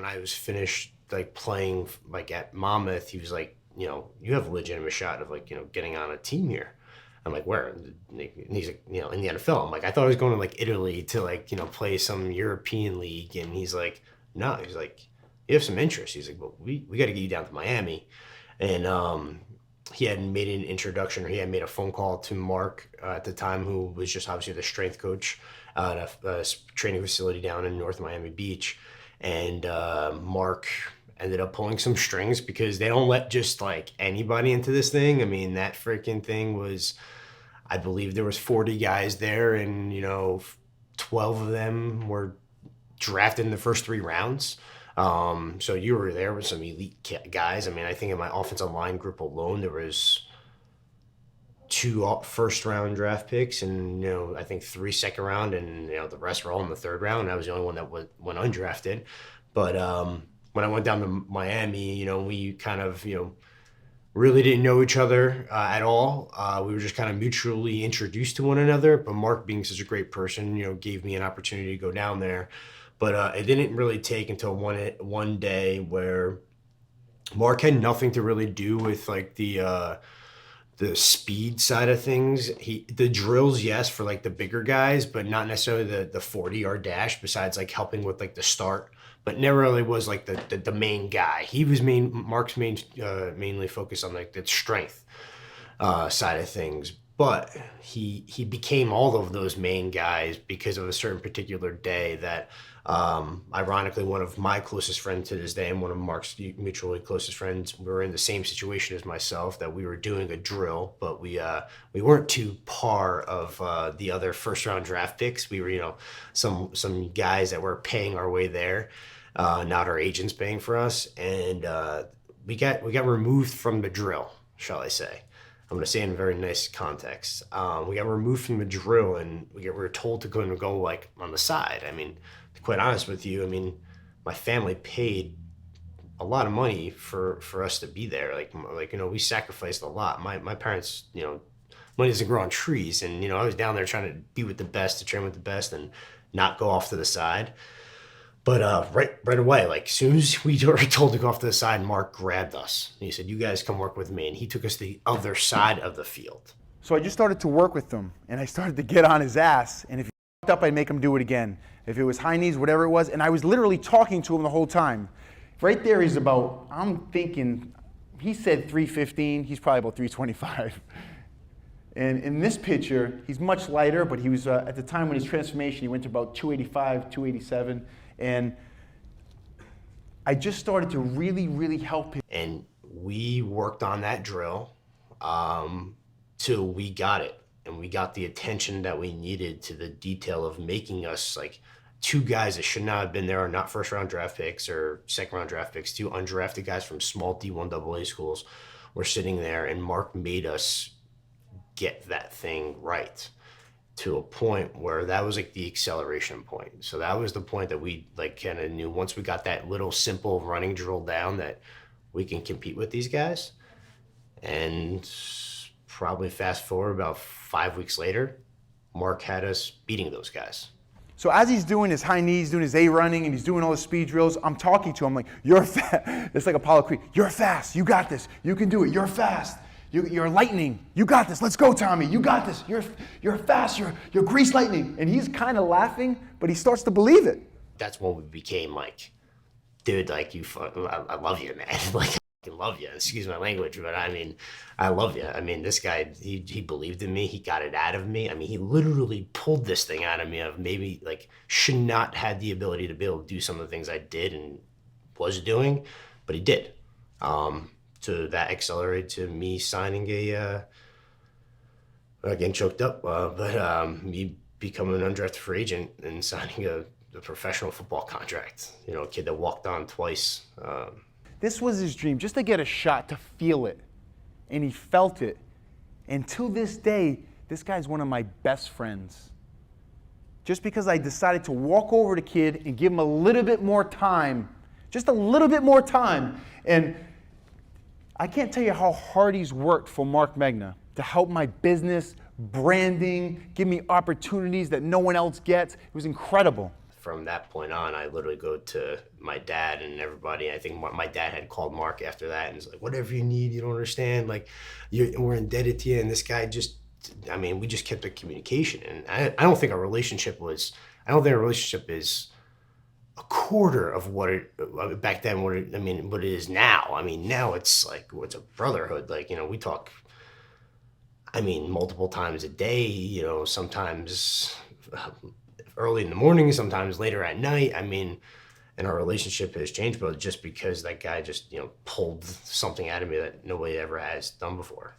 when I was finished like playing like at Monmouth, he was like, you have a legitimate shot of like, getting on a team here. I'm like, where? And he's like, in the NFL. I'm like, I thought I was going to like Italy to like, play some European league. And he's like, no, he's like, you have some interest. He's like, well, we got to get you down to Miami. And he had made an introduction, or he had made a phone call to Mark at the time, who was just obviously the strength coach at a training facility down in North Miami Beach. And Mark ended up pulling some strings because they don't let just like anybody into this thing. I mean, that freaking thing was, I believe there was 40 guys there, and 12 of them were drafted in the first 3 rounds. So you were there with some elite guys. I mean, I think in my offensive line group alone, there was 2 first-round draft picks, and I think 3 second-round, and the rest were all in the 3rd round. I was the only one that went undrafted. But when I went down to Miami, we kind of really didn't know each other at all. We were just kind of mutually introduced to one another. But Mark, being such a great person, gave me an opportunity to go down there. But it didn't really take until one day where Mark had nothing to really do with like the speed side of things. The drills, yes, for like the bigger guys, but not necessarily the 40-yard dash. Besides like helping with like the start, but never really was like the main guy. He was Mark's mainly focused on like the strength side of things. But he became all of those main guys because of a certain particular day that, ironically, one of my closest friends to this day and one of Mark's mutually closest friends were in the same situation as myself, that we were doing a drill, but we weren't too par of the other first-round draft picks. We were, some guys that were paying our way there, not our agents paying for us, and we got removed from the drill, shall I say. I'm going to say in a very nice context. We got removed from the drill, and we were told to go like on the side. I mean, to be quite honest with you, I mean, my family paid a lot of money for us to be there. Like we sacrificed a lot. My parents, money doesn't grow on trees, and I was down there trying to be with the best, to train with the best, and not go off to the side. But right away, like as soon as we were told to go off to the side, Mark grabbed us. And he said, "You guys come work with me." And he took us to the other side of the field. So I just started to work with him, and I started to get on his ass. And if he fucked up, I'd make him do it again. If it was high knees, whatever it was. And I was literally talking to him the whole time. Right there, he's about, I'm thinking, he said 315. He's probably about 325. And in this picture, he's much lighter, but he was, at the time when his transformation, he went to about 285, 287. And I just started to really, really help him. And we worked on that drill till we got it. And we got the attention that we needed, to the detail of making us like 2 guys that should not have been there, are not first-round draft picks or second-round draft picks, 2 undrafted guys from small D1 AA schools were sitting there, and Mark made us get that thing right, to a point where that was like the acceleration point. So that was the point that we like kind of knew, once we got that little simple running drill down, that we can compete with these guys. And probably fast forward about 5 weeks later, Mark had us beating those guys. So as he's doing his high knees, doing his A running, and he's doing all the speed drills, I'm talking to him like, "You're fast." It's like Apollo Creed. "You're fast. You got this. You can do it. You're fast. You're lightning. You got this. Let's go, Tommy. You got this. You're fast. You're grease lightning." And he's kind of laughing, but he starts to believe it. That's when we became like, dude, like I love you, man. Like, I love you. Excuse my language, but I mean, I love you. I mean, this guy, he believed in me. He got it out of me. I mean, he literally pulled this thing out of me of maybe like should not had the ability to be able to do some of the things I did and was doing, but he did. So that accelerated to me signing again choked up, me becoming an undrafted free agent and signing a professional football contract. A kid that walked on twice. This was his dream, just to get a shot, to feel it. And he felt it. And to this day, this guy's one of my best friends. Just because I decided to walk over to kid and give him a little bit more time, just a little bit more time. And I can't tell you how hard he's worked for Mark Megna to help my business, branding, give me opportunities that no one else gets. It was incredible. from that point on, I literally go to my dad and everybody. I think my dad had called Mark after that and was like, whatever you need, you don't understand. Like, we're indebted to you. And this guy just, I mean, we just kept the communication. And I don't think our relationship was, I don't think our relationship is a quarter of what it back then. What it is now. I mean, now it's like it's a brotherhood. Like, we talk. I mean, multiple times a day. Sometimes early in the morning, sometimes later at night. I mean, and our relationship has changed, but just because that guy just pulled something out of me that nobody ever has done before.